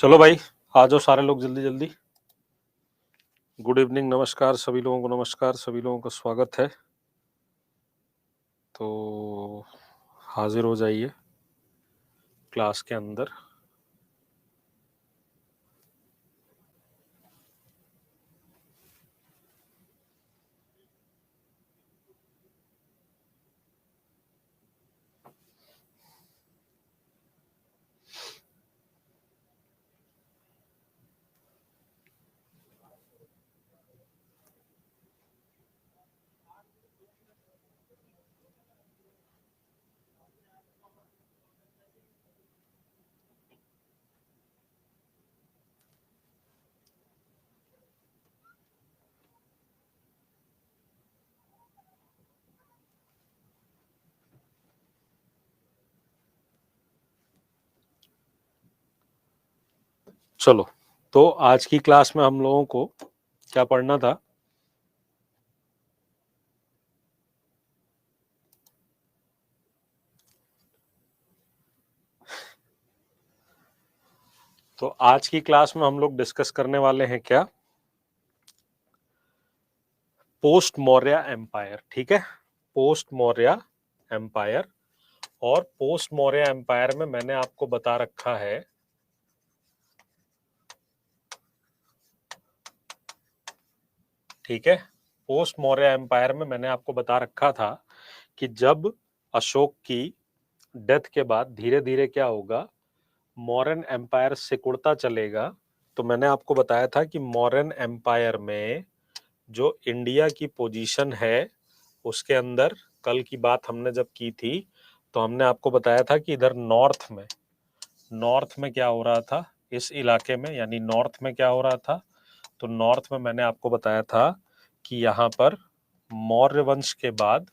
चलो भाई, आ जाओ सारे लोग जल्दी जल्दी। गुड इवनिंग, नमस्कार सभी लोगों को, नमस्कार सभी लोगों का स्वागत है। तो हाजिर हो जाइए क्लास के अंदर। चलो, तो आज की क्लास में हम लोगों को क्या पढ़ना था? तो आज की क्लास में हम लोग डिस्कस करने वाले हैं क्या? Post Maurya empire. ठीक है, पोस्ट मौर्य एम्पायर। और पोस्ट मौर्य एम्पायर में मैंने आपको बता रखा है ठीक है, पोस्ट मौर्य एम्पायर में मैंने आपको बता रखा था कि जब अशोक की डेथ के बाद धीरे धीरे क्या होगा, मौर्यन एम्पायर सिकुड़ता चलेगा। तो मैंने आपको बताया था कि मौर्यन एम्पायर में जो इंडिया की पोजीशन है उसके अंदर, कल की बात हमने जब की थी तो हमने आपको बताया था कि इधर नॉर्थ में क्या हो रहा था, इस इलाके में, यानी नॉर्थ में क्या हो रहा था। तो नॉर्थ में मैंने आपको बताया था कि यहाँ पर मौर्य वंश के बाद,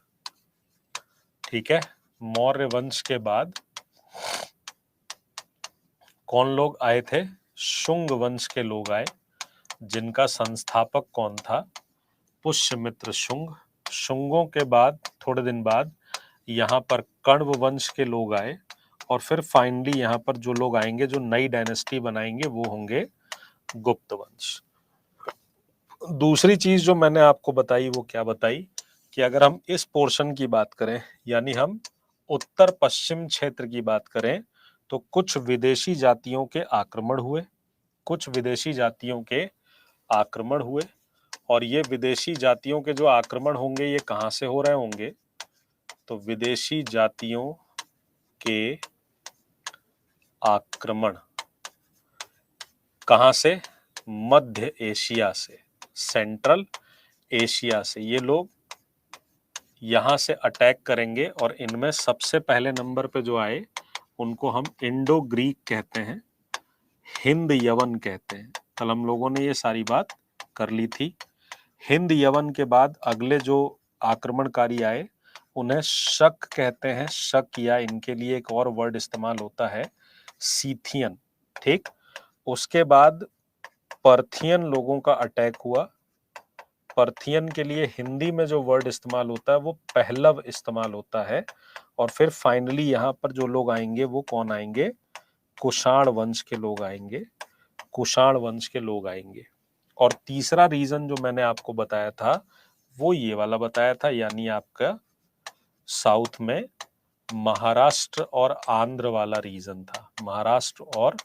ठीक है, मौर्य वंश के बाद कौन लोग आए थे? शुंग वंश के लोग आए, जिनका संस्थापक कौन था? पुष्यमित्र शुंग। शुंगों के बाद थोड़े दिन बाद यहाँ पर कण्व वंश के लोग आए, और फिर फाइनली यहाँ पर जो लोग आएंगे, जो नई डायनेस्टी बनाएंगे, वो होंगे गुप्त वंश। दूसरी चीज जो मैंने आपको बताई वो क्या बताई कि अगर हम इस पोर्शन की बात करें, यानी हम उत्तर पश्चिम क्षेत्र की बात करें, तो कुछ विदेशी जातियों के आक्रमण हुए, कुछ विदेशी जातियों के आक्रमण हुए। और ये विदेशी जातियों के जो आक्रमण होंगे, ये कहां से हो रहे होंगे? तो विदेशी जातियों के आक्रमण कहां से? मध्य एशिया से, सेंट्रल एशिया से। ये लोग यहां से अटैक करेंगे, और इनमें सबसे पहले नंबर पे जो आए उनको हम इंडो ग्रीक कहते हैं, हिंद यवन कहते हैं। कल हम लोगों ने ये सारी बात कर ली थी। हिंद यवन के बाद अगले जो आक्रमणकारी आए उन्हें शक कहते हैं। शक, या इनके लिए एक और वर्ड इस्तेमाल होता है, सीथियन। ठीक, उसके बाद पर्थियन लोगों का अटैक हुआ। पर्थियन के लिए हिंदी में जो वर्ड इस्तेमाल होता है वो पहलव इस्तेमाल होता है। और फिर फाइनली यहाँ पर जो लोग आएंगे वो कौन आएंगे? कुषाण वंश के लोग आएंगे, कुषाण वंश के लोग आएंगे। और तीसरा रीजन जो मैंने आपको बताया था वो ये वाला बताया था, यानी आपका साउथ में महाराष्ट्र और आंध्र वाला रीजन था, महाराष्ट्र और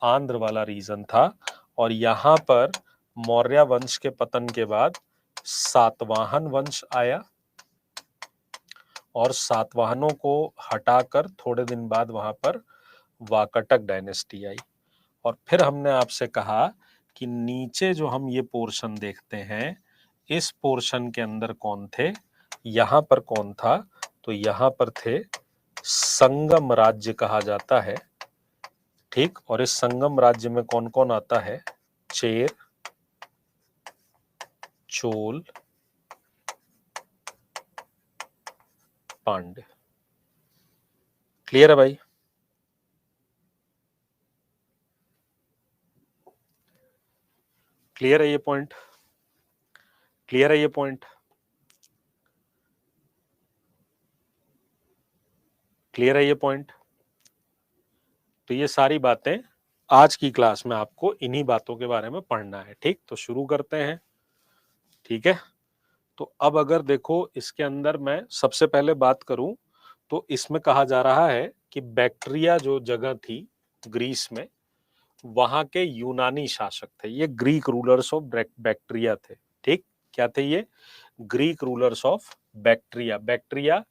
आंध्र वाला रीजन था। और यहाँ पर मौर्य वंश के पतन के बाद सातवाहन वंश आया, और सातवाहनों को हटाकर थोड़े दिन बाद वहां पर वाकटक डायनेस्टी आई। और फिर हमने आपसे कहा कि नीचे जो हम ये पोर्शन देखते हैं, इस पोर्शन के अंदर कौन थे? यहां पर कौन था? तो यहां पर थे संगम राज्य कहा जाता है। ठीक, और इस संगम राज्य में कौन कौन आता है? चेर, चोल, पांड्य। क्लियर है भाई? क्लियर है ये पॉइंट? क्लियर है ये पॉइंट? क्लियर है ये पॉइंट? तो ये सारी बातें आज की क्लास में आपको इन्हीं बातों के बारे में पढ़ना है। ठीक, तो शुरू करते हैं। ठीक है, तो अब अगर देखो इसके अंदर मैं सबसे पहले बात करूं तो इसमें कहा जा रहा है कि बैक्ट्रिया जो जगह थी ग्रीस में, वहां के यूनानी शासक थे, ये ग्रीक रूलर्स ऑफ बैक्ट्रिया थे। ठीक, क्या थे ये? Greek rulers of Bactria. Bactria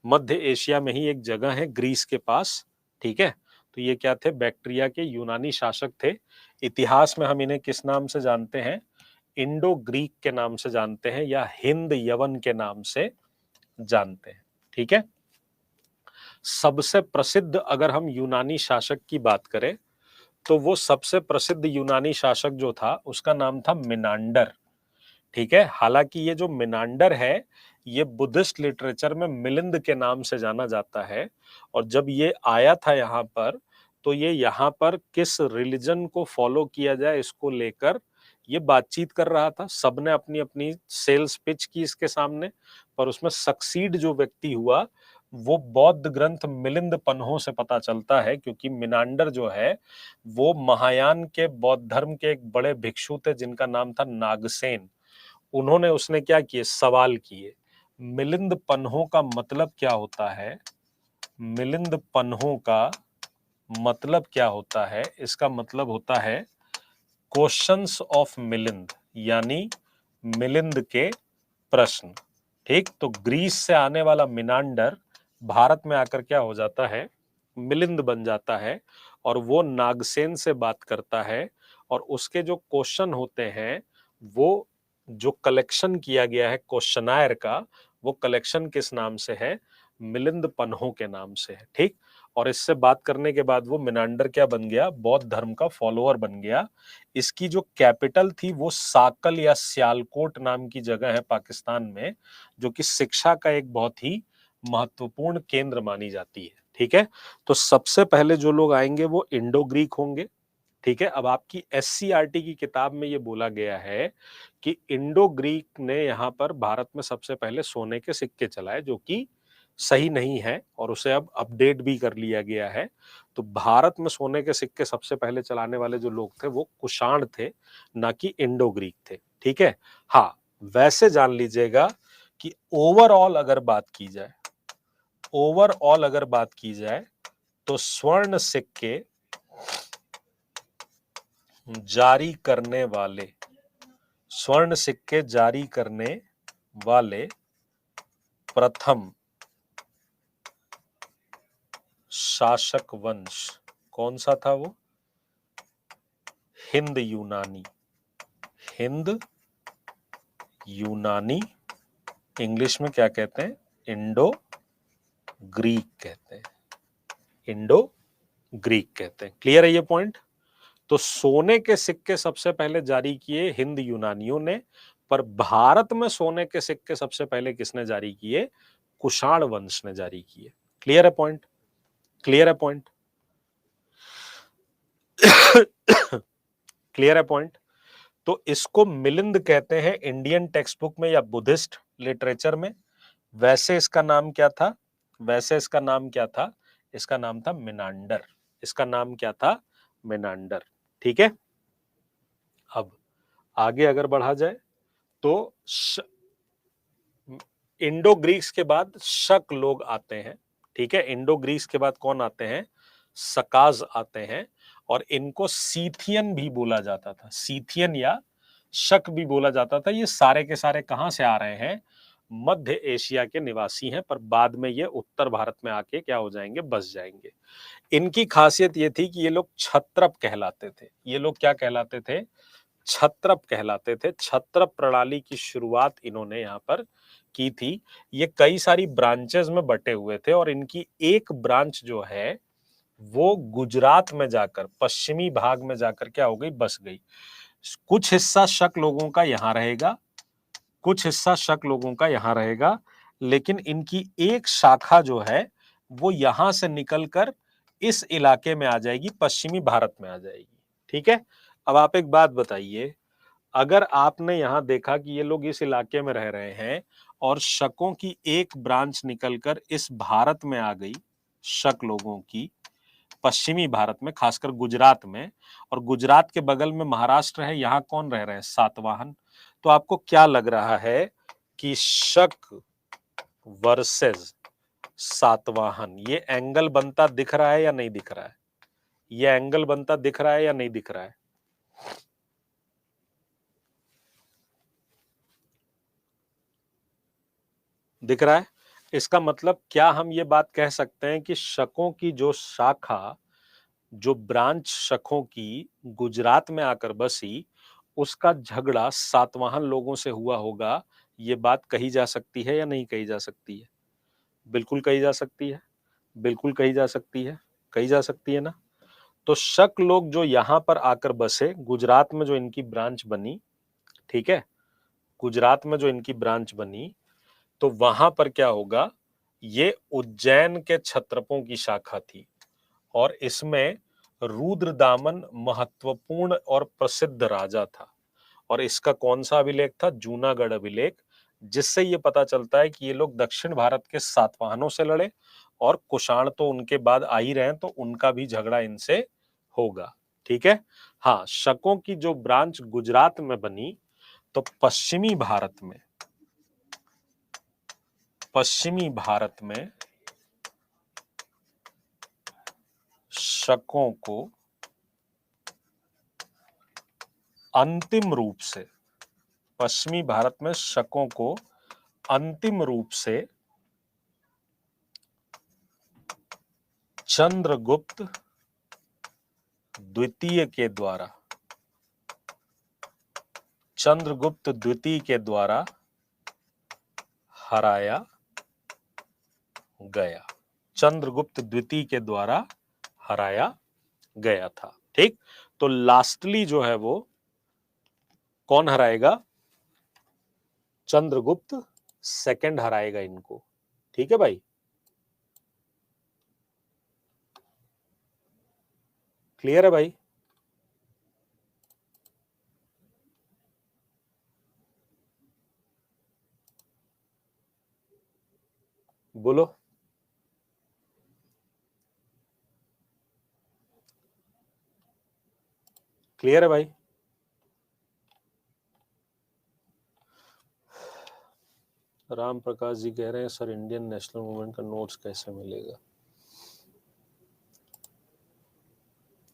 Madhya Asia में ही एक जगह है ग्रीस के पास। ठीक है, तो ये क्या थे? बैक्ट्रिया के यूनानी शासक थे। इतिहास में हम इन्हें किस नाम से जानते हैं? इंडो ग्रीक के नाम से जानते हैं या हिंद यवन के नाम से जानते हैं। ठीक है, सबसे प्रसिद्ध अगर हम यूनानी शासक की बात करें तो वो सबसे प्रसिद्ध यूनानी शासक जो था उसका नाम था मिनांडर। ठीक है, हालांकि ये जो मिनांडर है ये बुद्धिस्ट लिटरेचर में मिलिंद के नाम से जाना जाता है। और जब ये आया था यहाँ पर तो ये यहाँ पर किस रिलीजन को फॉलो किया जाए इसको लेकर ये बातचीत कर रहा था। सबने अपनी अपनी सेल्स पिच की इसके सामने, पर उसमें सक्सीड जो व्यक्ति हुआ वो बौद्ध ग्रंथ मिलिंद पन्हों से पता चलता है, क्योंकि मिनांडर जो है वो महायान के बौद्ध धर्म के एक बड़े भिक्षु थे जिनका नाम था नागसेन। उन्होंने उसने क्या किए? सवाल किए। मिलिंद पन्हों का मतलब क्या होता है? मिलिंद पन्हों का मतलब क्या होता है? इसका मतलब होता है क्वेश्चंस ऑफ मिलिंद, यानी मिलिंद के प्रश्न। ठीक, तो ग्रीस से आने वाला मिनांडर भारत में आकर क्या हो जाता है? मिलिंद बन जाता है और वो नागसेन से बात करता है। और उसके जो क्वेश्चन होते हैं वो जो कलेक्शन किया गया है क्वेश्चनायर का, वो कलेक्शन किस नाम से है? मिलिंद पन्हों के नाम से है। ठीक, और इससे बात करने के बाद वो मिनांडर क्या बन गया? बौद्ध धर्म का फॉलोअर बन गया। इसकी जो कैपिटल थी वो साकल या सियालकोट नाम की जगह है पाकिस्तान में, जो कि शिक्षा का एक बहुत ही महत्वपूर्ण केंद्र मानी जाती है। ठीक है, तो सबसे पहले जो लोग आएंगे वो इंडो ग्रीक होंगे। ठीक है, अब आपकी एससीईआरटी की किताब में ये बोला गया है कि इंडो ग्रीक ने यहाँ पर भारत में सबसे पहले सोने के सिक्के चलाए, जो कि सही नहीं है और उसे अब अपडेट भी कर लिया गया है। तो भारत में सोने के सिक्के सबसे पहले चलाने वाले जो लोग थे वो कुषाण थे, ना कि इंडो ग्रीक थे। ठीक है, हाँ, वैसे जान लीजिएगा कि ओवरऑल अगर बात की जाए, ओवरऑल अगर बात की जाए तो स्वर्ण सिक्के जारी करने वाले, स्वर्ण सिक्के जारी करने वाले प्रथम शासक वंश कौन सा था? वो हिंद यूनानी। हिंद यूनानी इंग्लिश में क्या कहते हैं? इंडो ग्रीक कहते हैं। इंडो ग्रीक कहते हैं। क्लियर है ये पॉइंट? तो सोने के सिक्के सबसे पहले जारी किए हिंद यूनानियों ने, पर भारत में सोने के सिक्के सबसे पहले किसने जारी किए? कुषाण वंश ने जारी किए। क्लियर है पॉइंट? क्लियर है पॉइंट? क्लियर है पॉइंट? तो इसको मिलिंद कहते हैं इंडियन टेक्स्ट बुक में या बुद्धिस्ट लिटरेचर में। वैसे इसका नाम क्या था? वैसे इसका नाम क्या था? इसका नाम था मिनांडर। इसका नाम क्या था? मिनांडर। ठीक है, अब आगे अगर बढ़ा जाए तो इंडो ग्रीक्स के बाद शक लोग आते हैं। ठीक है, इंडो ग्रीक्स के बाद कौन आते हैं? सकाज आते हैं, और इनको सीथियन भी बोला जाता था। सीथियन या शक भी बोला जाता था। ये सारे के सारे कहां से आ रहे हैं? मध्य एशिया के निवासी हैं, पर बाद में ये उत्तर भारत में आके क्या हो जाएंगे? बस जाएंगे। इनकी खासियत ये थी कि ये लोग क्षत्रप कहलाते थे। ये लोग क्या कहलाते थे? छत्रप कहलाते थे। छत्रप प्रणाली की शुरुआत इन्होंने यहाँ पर की थी। ये कई सारी ब्रांचेस में बटे हुए थे और इनकी एक ब्रांच जो है वो गुजरात में जाकर पश्चिमी भाग में जाकर क्या हो गई? बस गई। कुछ हिस्सा शक लोगों का यहाँ रहेगा, कुछ हिस्सा शक लोगों का यहाँ रहेगा, लेकिन इनकी एक शाखा जो है वो यहां से निकलकर इस इलाके में आ जाएगी, पश्चिमी भारत में आ जाएगी। ठीक है, अब आप एक बात बताइए, अगर आपने यहां देखा कि ये लोग इस इलाके में रह रहे हैं और शकों की एक ब्रांच निकलकर इस भारत में आ गई, शक लोगों की, पश्चिमी भारत में, खासकर गुजरात में, और गुजरात के बगल में महाराष्ट्र है, यहां कौन रह रहे हैं? सातवाहन। तो आपको क्या लग रहा है कि शक वर्सेस सातवाहन, ये एंगल बनता दिख रहा है या नहीं दिख रहा है? ये एंगल बनता दिख रहा है या नहीं दिख रहा है? दिख रहा है। इसका मतलब क्या हम ये बात कह सकते हैं कि शकों की जो शाखा, जो ब्रांच शकों की गुजरात में आकर बसी, उसका झगड़ा सातवाहन लोगों से हुआ होगा? ये बात कही जा सकती है या नहीं कही जा सकती है? बिल्कुल कही जा सकती है, बिल्कुल कही जा सकती है, कही जा सकती है ना। तो शक लोग जो यहां पर आकर बसे, गुजरात में जो इनकी ब्रांच बनी, ठीक है, गुजरात में जो इनकी ब्रांच बनी, तो वहां पर क्या होगा, ये उज्जैन के क्षत्रपों की शाखा थी, और इसमें रुद्रदामन महत्वपूर्ण और प्रसिद्ध राजा था। और इसका कौन सा अभिलेख था? जूनागढ़ अभिलेख, जिससे ये पता चलता है कि ये लोग दक्षिण भारत के सातवाहनों से लड़े, और कुषाण तो उनके बाद आ ही रहे हैं, तो उनका भी झगड़ा इनसे होगा। ठीक है। हाँ, शकों की जो ब्रांच गुजरात में बनी, तो पश्चिमी भारत में, पश्चिमी भारत में शकों को अंतिम रूप से, पश्चिमी भारत में शकों को अंतिम रूप से चंद्रगुप्त द्वितीय के द्वारा, चंद्रगुप्त द्वितीय के द्वारा हराया गया, चंद्रगुप्त द्वितीय के द्वारा हराया गया था। ठीक। तो लास्टली जो है वो कौन हराएगा? चंद्रगुप्त सेकंड हराएगा इनको। ठीक है भाई, क्लियर है भाई? बोलो। क्लियर है भाई? राम प्रकाश जी कह रहे हैं सर इंडियन नेशनल मूवमेंट का नोट्स कैसे मिलेगा?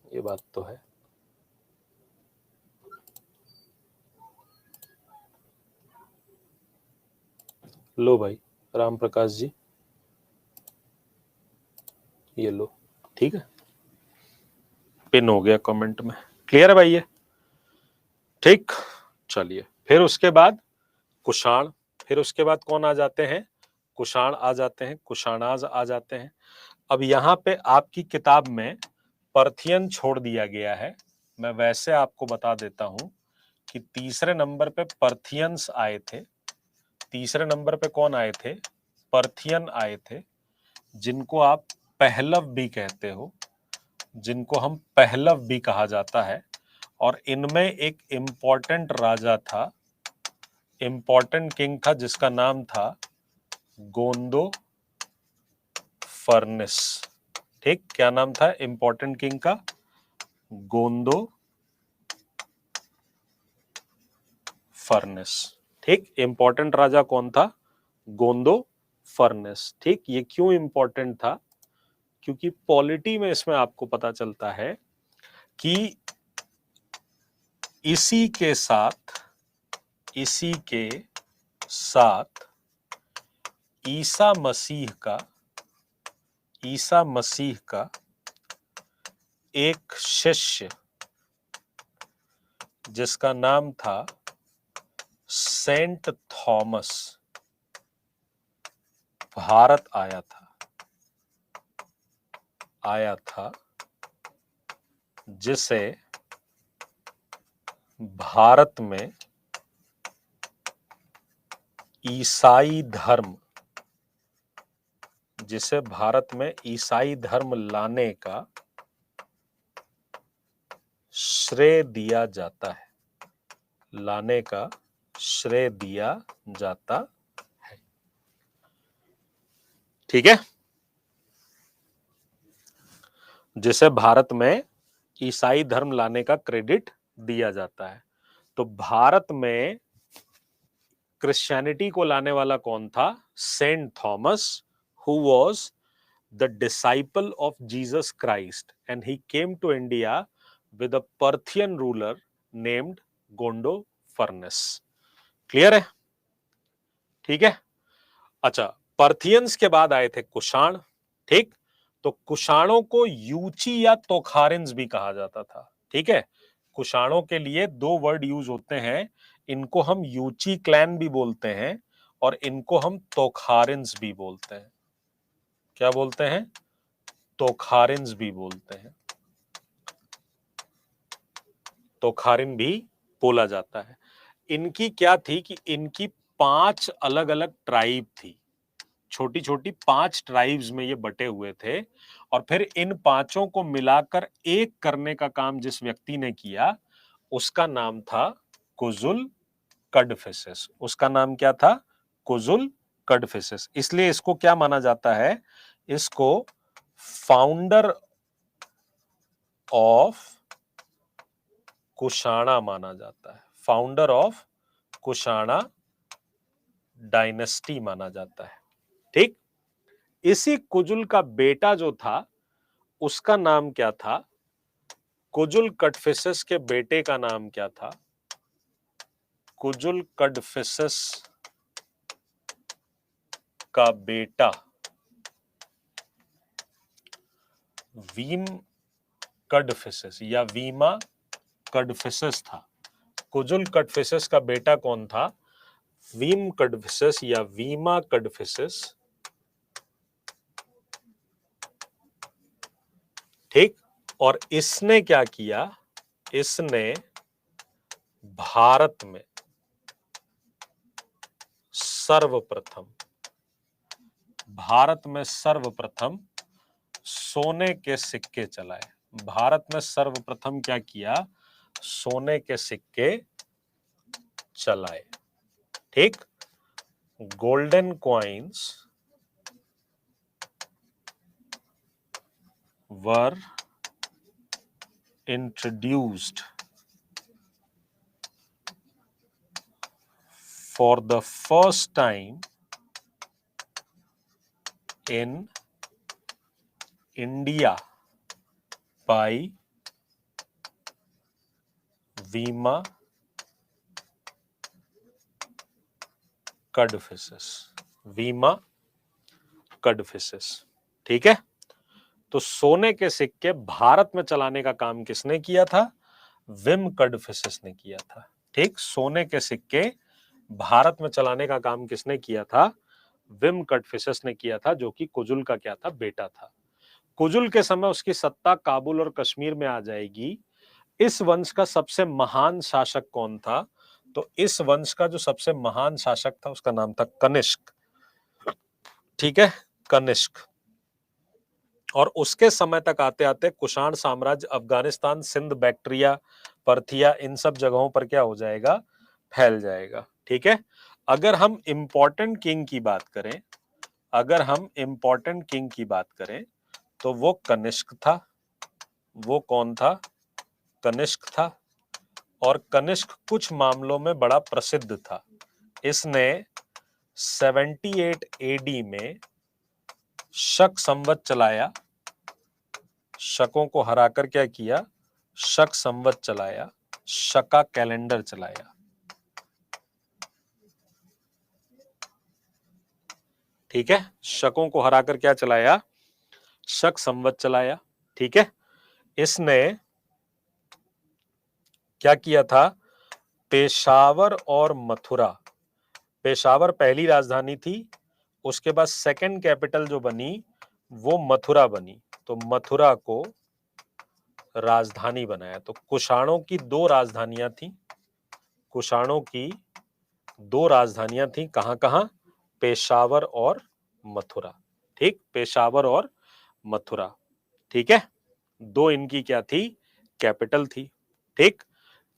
ये बात तो है। लो भाई राम प्रकाश जी, ये लो, ठीक है, पिन हो गया कमेंट में। क्लियर है भाई ये? ठीक। चलिए, फिर उसके बाद कुषाण, फिर उसके बाद कौन आ जाते हैं? कुषाण आ जाते हैं, कुषाणाज आ जाते हैं। अब यहां पे आपकी किताब में पर्थियन छोड़ दिया गया है। मैं वैसे आपको बता देता हूं कि तीसरे नंबर पे पर्थियंस आए थे। तीसरे नंबर पे कौन आए थे? पर्थियन आए थे, जिनको आप पहलव भी कहते हो, जिनको हम पहलव भी कहा जाता है। और इनमें एक इंपॉर्टेंट राजा था, इंपॉर्टेंट किंग था, जिसका नाम था गोंदो फर्निस। ठीक, क्या नाम था इंपॉर्टेंट किंग का? गोंदो फर्निस। ठीक, इंपॉर्टेंट राजा कौन था? गोंदो फर्निस। ठीक, ये क्यों इंपॉर्टेंट था? क्योंकि पॉलिटी में इसमें आपको पता चलता है कि इसी के साथ, इसी के साथ ईसा मसीह का, ईसा मसीह का एक शिष्य जिसका नाम था सेंट थॉमस भारत आया था, आया था, जिसे भारत में ईसाई धर्म, जिसे भारत में ईसाई धर्म लाने का श्रेय दिया जाता है, लाने का श्रेय दिया जाता है। ठीक है। जिसे भारत में ईसाई धर्म लाने का क्रेडिट दिया जाता है। तो भारत में क्रिश्चियनिटी को लाने वाला कौन था? Saint Thomas, who was the disciple of Jesus Christ, and he came to India with a Parthian ruler named Gondo Furness. Clear है? ठीक है। अच्छा, पर्थियंस के बाद आए थे कुषाण। ठीक, तो कुषाणों को यूची या तोखारिन्स भी कहा जाता था। ठीक है, कुषाणों के लिए दो वर्ड यूज होते हैं, इनको हम यूची क्लैन भी बोलते हैं और इनको हम तोखारिन्स भी बोलते हैं। क्या बोलते हैं? तोखारिन्स भी बोलते हैं, तोखारिन भी बोला जाता है। इनकी क्या थी कि इनकी 5 अलग अलग ट्राइब थी, छोटी छोटी 5 ट्राइब्स में ये बटे हुए थे, और फिर इन पांचों को मिलाकर एक करने का काम जिस व्यक्ति ने किया उसका नाम था कुजुल कड़फिसेस। उसका नाम क्या था? कुजुल कड़फिसेस। इसलिए इसको क्या माना जाता है? इसको फाउंडर ऑफ कुषाणा माना जाता है, फाउंडर ऑफ कुषाणा डायनेस्टी माना जाता है। ठीक, इसी कुजुल का बेटा जो था उसका नाम क्या था? कुजुल कड़फिसेस के बेटे का नाम क्या था? कुजुल कड़फिसेस का बेटा वीम कड़फिसेस या वीमा कड़फिसेस था। कुजुल कड़फिसेस का बेटा कौन था? वीम कड़फिसेस या वीमा कड़फिसेस। ठीक, और इसने क्या किया? इसने भारत में सर्वप्रथम सोने के सिक्के चलाए। भारत में सर्वप्रथम क्या किया? सोने के सिक्के चलाए। ठीक, golden coins were introduced for the first time in India by वीमा कड़फिसेस। वीमा कड़फिसेस। ठीक है, तो सोने के सिक्के भारत में चलाने का काम किसने किया था? विम कड़फिसेस ने किया था। ठीक, सोने के सिक्के भारत में चलाने का काम किसने किया था? विम कड़फिसेस ने किया था, जो कि कुजुल का क्या था? बेटा था। कुजुल के समय उसकी सत्ता काबुल और कश्मीर में आ जाएगी। इस वंश का सबसे महान शासक कौन था? तो इस वंश का जो सबसे महान शासक था उसका नाम था कनिष्क। ठीक है, कनिष्क। और उसके समय तक आते आते कुषाण साम्राज्य अफगानिस्तान, सिंध, बैक्ट्रिया, पर्थिया, इन सब जगहों पर क्या हो जाएगा? फैल जाएगा। ठीक है, अगर हम इंपॉर्टेंट किंग की बात करें, अगर हम इंपॉर्टेंट किंग की बात करें तो वो कनिष्क था। वो कौन था? कनिष्क था। और कनिष्क कुछ मामलों में बड़ा प्रसिद्ध था। इसने 78 एडी में शक संवत चलाया। शकों को हराकर क्या किया? शक संवत चलाया, शका कैलेंडर चलाया। ठीक है, शकों को हराकर क्या चलाया? शक संवत चलाया। ठीक है, इसने क्या किया था? पेशावर और मथुरा, पेशावर पहली राजधानी थी, उसके बाद सेकंड कैपिटल जो बनी वो मथुरा बनी, तो मथुरा को राजधानी बनाया। तो कुषाणों की दो राजधानियां थी, कुषाणों की दो राजधानियां थी। कहां कहां? पेशावर और मथुरा। ठीक, पेशावर और मथुरा। ठीक है, दो इनकी क्या थी? कैपिटल थी। ठीक,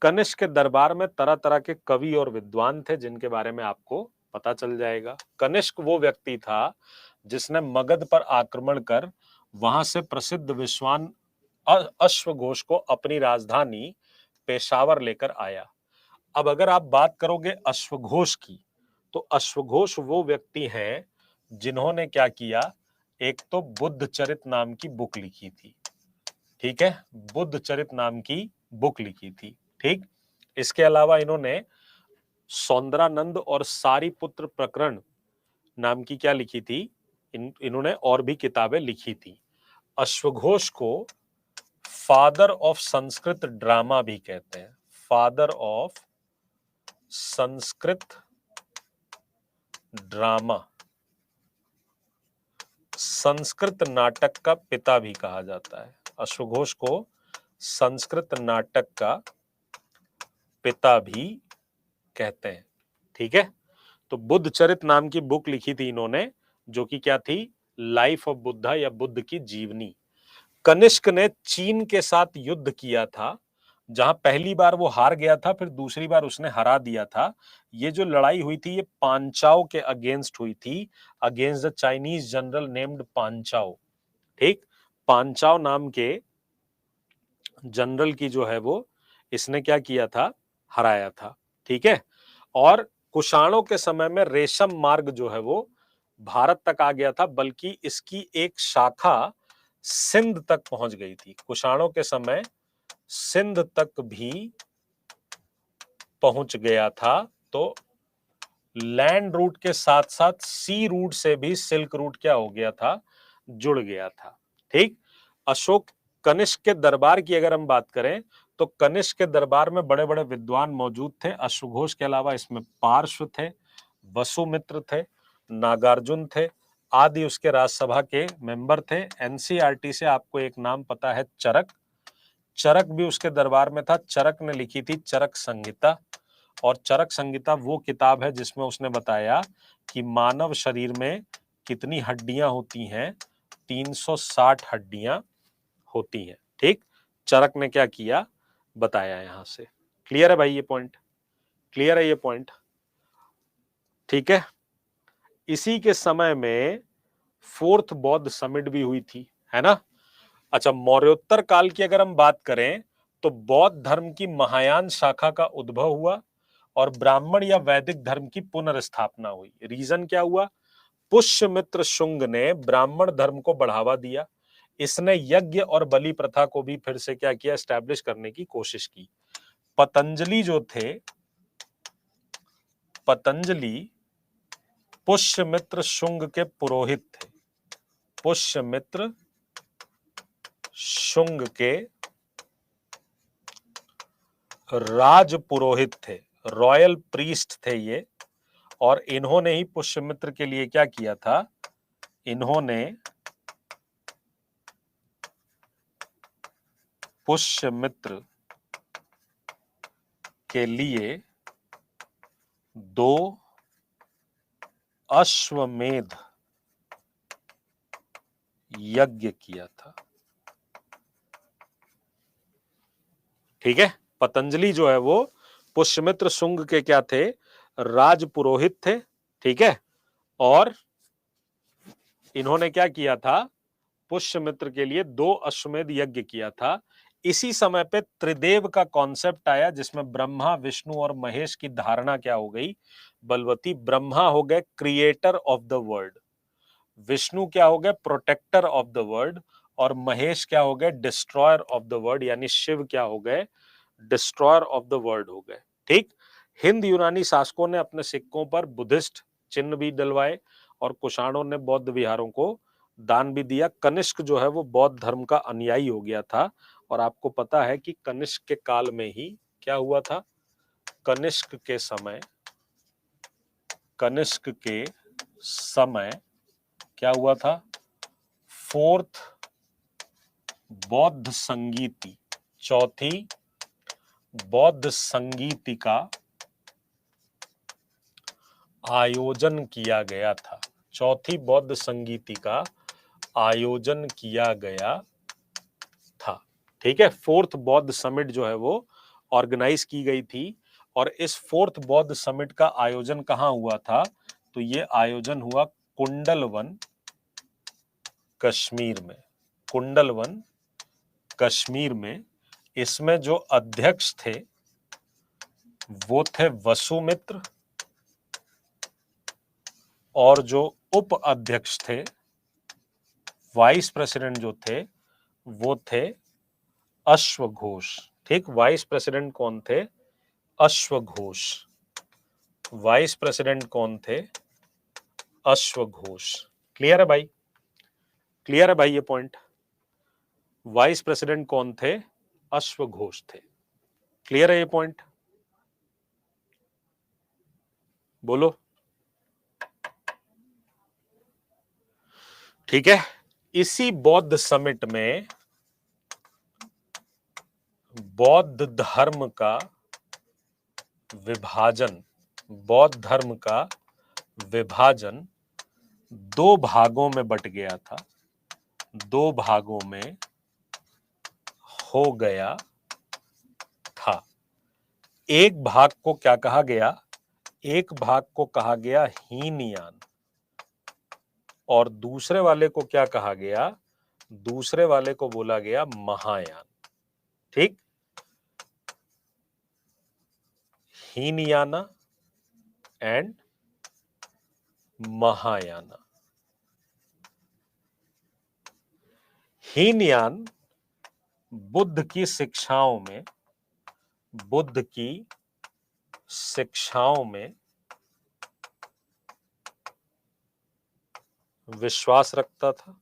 कनिष्क के दरबार में तरह तरह के कवि और विद्वान थे जिनके बारे में आपको पता चल जाएगा। कनिष्क वो व्यक्ति था जिसने मगध पर आक्रमण कर वहां से प्रसिद्ध विद्वान अश्वघोष को अपनी राजधानी पेशावर लेकर आया। अब अगर आप बात करोगे अश्वघोष की, तो अश्वघोष वो व्यक्ति हैं जिन्होंने क्या किया, एक तो बुद्ध चरित नाम की बुक लिखी थी, ठीक है, बुद्ध चरित नाम की बुक लिखी थी, ठीक। इसके अलावा इन्होंने सौंदरानंद और सारीपुत्र प्रकरण नाम की क्या लिखी थी, इन्होंने और भी किताबें लिखी थी। अश्वघोष को फादर ऑफ संस्कृत ड्रामा भी कहते हैं, father of Sanskrit drama, Sanskrit नाटक का पिता भी कहा जाता है। अश्वघोष को संस्कृत नाटक का पिता भी कहते हैं, ठीक है। तो बुद्ध चरित नाम की बुक लिखी थी इन्होंने, जो कि क्या थी, लाइफ ऑफ बुद्धा या बुद्ध की जीवनी। कनिष्क ने चीन के साथ युद्ध किया था, जहां पहली बार वो हार गया था, फिर दूसरी बार उसने हरा दिया था। ये जो लड़ाई हुई थी, ये पांचाओ के अगेंस्ट हुई थी, against the Chinese general named Pan Chao, ठीक। पांचाओ नाम के जनरल की जो है वो इसने क्या किया था, हराया था, ठीक है। और कुषाणों के समय में रेशम मार्ग जो है वो भारत तक आ गया था, बल्कि इसकी एक शाखा सिंध तक पहुंच गई थी। कुषाणों के समय सिंध तक भी पहुंच गया था। तो लैंड रूट के साथ साथ सी रूट से भी सिल्क रूट क्या हो गया था, जुड़ गया था, ठीक। अशोक कनिष्क के दरबार की अगर हम बात करें, तो कनिष्क के दरबार में बड़े बड़े विद्वान मौजूद थे। अश्वघोष के अलावा इसमें पार्श्व थे, वसुमित्र थे, नागार्जुन थे आदि उसके राज्यसभा के मेंबर थे। एनसीईआरटी से आपको एक नाम पता है, चरक, चरक भी उसके दरबार में था। चरक ने लिखी थी चरक संहिता, और चरक संहिता वो किताब है जिसमें उसने बताया कि मानव शरीर में कितनी हड्डियां होती हैं, 360 हड्डियां होती हैं, ठीक। चरक ने क्या किया, बताया यहां से। क्लियर है भाई ये पॉइंट, क्लियर है ये पॉइंट, ठीक है। इसी के समय में फोर्थ बौद्ध समिट भी हुई थी, है ना। अच्छा, मौर्योत्तर काल की अगर हम बात करें, तो बौद्ध धर्म की महायान शाखा का उद्भव हुआ और ब्राह्मण या वैदिक धर्म की पुनर्स्थापना हुई। रीजन क्या हुआ, पुष्यमित्र शुंग ने ब्राह्मण धर्म को बढ़ावा दिया। इसने यज्ञ और बलि प्रथा को भी फिर से क्या किया, एस्टैब्लिश करने की कोशिश की। पतंजलि जो थे, पतंजलि पुष्यमित्र शुंग के पुरोहित थे, पुष्यमित्र शुंग के राज पुरोहित थे, रॉयल प्रीस्ट थे ये। और इन्होंने ही पुष्यमित्र के लिए क्या किया था, इन्होंने पुष्यमित्र के लिए 2 अश्वमेध यज्ञ किया था, ठीक है। पतंजलि जो है वो पुष्यमित्र शुंग के क्या थे, राज पुरोहित थे, ठीक है। और इन्होंने क्या किया था, पुष्यमित्र के लिए 2 अश्वमेध यज्ञ किया था। इसी समय पे त्रिदेव का कॉन्सेप्ट आया, जिसमें ब्रह्मा, विष्णु और महेश की धारणा क्या हो गई, बलवती। ब्रह्मा हो गए creator of the world, Vishnu क्या हो गए, प्रोटेक्टर ऑफ द वर्ल्ड, और महेश क्या हो गए, डिस्ट्रॉयर ऑफ द वर्ल्ड, यानी शिव क्या हो गए, डिस्ट्रॉयर ऑफ द वर्ल्ड हो गए, ठीक। हिंद यूनानी शासकों ने अपने सिक्कों पर बुद्धिस्ट चिन्ह भी डलवाए, और कुषाणों ने बौद्ध विहारों को दान भी दिया। कनिष्क जो है वो बौद्ध धर्म का अनुयायी हो गया था, और आपको पता है कि कनिष्क के काल में ही क्या हुआ था, कनिष्क के समय, कनिष्क के समय क्या हुआ था, फोर्थ बौद्ध संगीति, चौथी बौद्ध संगीति का आयोजन किया गया था, चौथी बौद्ध संगीति का आयोजन किया गया था, ठीक है। फोर्थ बौद्ध समिट जो है वो ऑर्गेनाइज की गई थी, और इस फोर्थ बौद्ध समिट का आयोजन कहां हुआ था, तो ये आयोजन हुआ कुंडलवन कश्मीर में, कुंडलवन कश्मीर में, इसमें जो अध्यक्ष थे वो थे वसुमित्र, और जो उप अध्यक्ष थे, वाइस प्रेसिडेंट जो थे वो थे अश्वघोष। ठीक, वाइस प्रेसिडेंट कौन थे? अश्वघोष। वाइस प्रेसिडेंट कौन थे? अश्वघोष। क्लियर है भाई? क्लियर है भाई ये पॉइंट? वाइस प्रेसिडेंट कौन थे? अश्वघोष थे। क्लियर है ये पॉइंट? बोलो। ठीक है। इसी बौद्ध समिट में बौद्ध धर्म का विभाजन, बौद्ध धर्म का विभाजन दो भागों में बट गया था, दो भागों में हो गया था। एक भाग को क्या कहा गया? एक भाग को कहा गया हीनयान, और दूसरे वाले को क्या कहा गया? दूसरे वाले को बोला गया महायान। ठीक, हीनयाना एंड महायाना। हीनयान बुद्ध की शिक्षाओं में, बुद्ध की शिक्षाओं में विश्वास रखता था,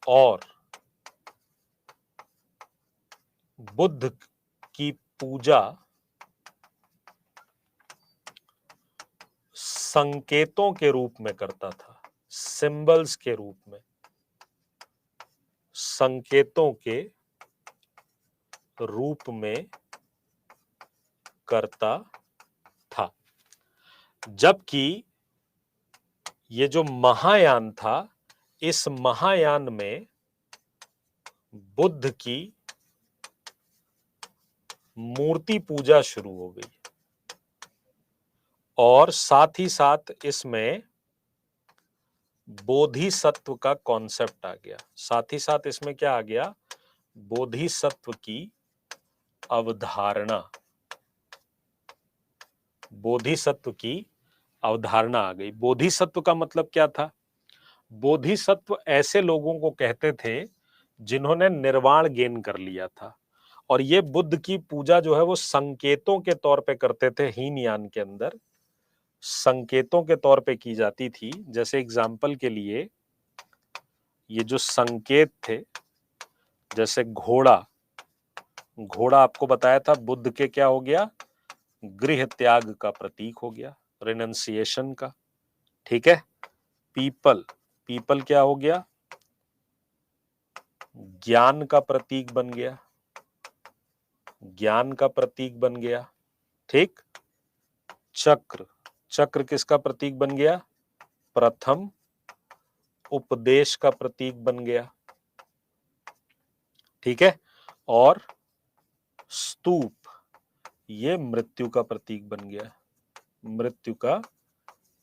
और बुद्ध की पूजा संकेतों के रूप में करता था, सिंबल्स के रूप में, संकेतों के रूप में करता था। जबकि ये जो महायान था, इस महायान में बुद्ध की मूर्ति पूजा शुरू हो गई, और साथ ही साथ इसमें बोधिसत्व का कॉन्सेप्ट आ गया। साथ ही साथ इसमें क्या आ गया? बोधिसत्व की अवधारणा, बोधिसत्व की अवधारणा आ गई। बोधिसत्व का मतलब क्या था? बोधिसत्व ऐसे लोगों को कहते थे जिन्होंने निर्वाण गेन कर लिया था, और ये बुद्ध की पूजा जो है वो संकेतों के तौर पे करते थे। हीनयान के अंदर संकेतों के तौर पे की जाती थी। जैसे एग्जाम्पल के लिए ये जो संकेत थे, जैसे घोड़ा, घोड़ा आपको बताया था बुद्ध के क्या हो गया? गृह त्याग का प्रतीक हो गया, रिनंसिएशन का। ठीक है। पीपल, पीपल क्या हो गया? ज्ञान का प्रतीक बन गया, ज्ञान का प्रतीक बन गया। ठीक। चक्र, चक्र किसका प्रतीक बन गया? प्रथम उपदेश का प्रतीक बन गया। ठीक है। और स्तूप, ये मृत्यु का प्रतीक बन गया, मृत्यु का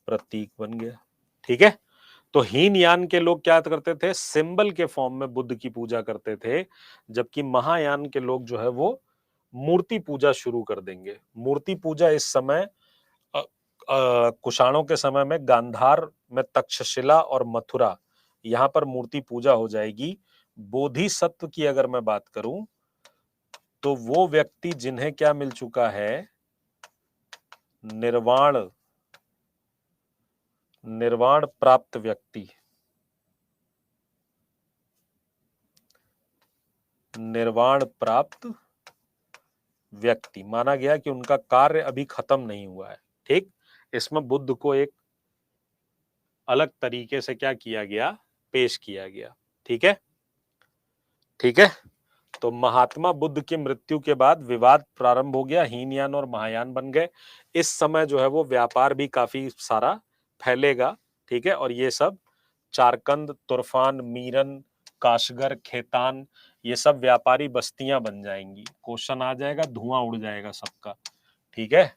प्रतीक बन गया। ठीक है। तो हीनयान के लोग क्या करते थे? सिंबल के फॉर्म में बुद्ध की पूजा करते थे, जबकि महायान के लोग जो है वो मूर्ति पूजा शुरू कर देंगे। मूर्ति पूजा इस समय कुषाणों के समय में गांधार में तक्षशिला और मथुरा, यहां पर मूर्ति पूजा हो जाएगी। बोधिसत्व की अगर मैं बात करूं तो वो व्यक्ति जिन्हें क्या मिल चुका है? निर्वाण, निर्वाण प्राप्त व्यक्ति, निर्वाण प्राप्त व्यक्ति माना गया कि उनका कार्य अभी खत्म नहीं हुआ है। ठीक। इसमें बुद्ध को एक अलग तरीके से क्या किया गया? पेश किया गया। ठीक है। ठीक है। तो महात्मा बुद्ध की मृत्यु के बाद विवाद प्रारंभ हो गया, हीनयान और महायान बन गए। इस समय जो है वो व्यापार भी काफी सारा फैलेगा। ठीक है। और ये सब चारकंद, तुर्फान, मीरन, काशगर, खेतान, ये सब व्यापारी बस्तियां बन जाएंगी। क्वेश्चन आ जाएगा, धुआं उड़ जाएगा सबका। ठीक है।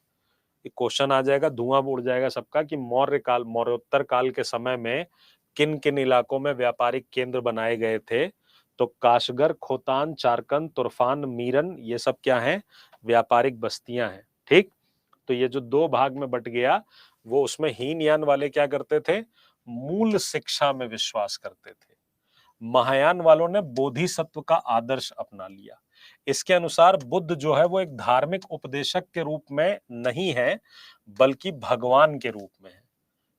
क्वेश्चन आ जाएगा, धुआं उड़ जाएगा सबका कि मौर्य काल, मौर्योत्तर काल के समय में किन किन इलाकों में व्यापारिक केंद्र बनाए गए थे। तो काशगर, खोतान, चारकन, तुर्फान, मीरन, ये सब क्या है, व्यापारिक बस्तियां हैं। ठीक, तो ये जो दो भाग में बट गया, वो उसमें हीनयान वाले क्या करते थे, मूल शिक्षा में विश्वास करते थे। महायान वालों ने बोधिसत्व का आदर्श अपना लिया। इसके अनुसार बुद्ध जो है वो एक धार्मिक उपदेशक के रूप में नहीं है, बल्कि भगवान के रूप में है।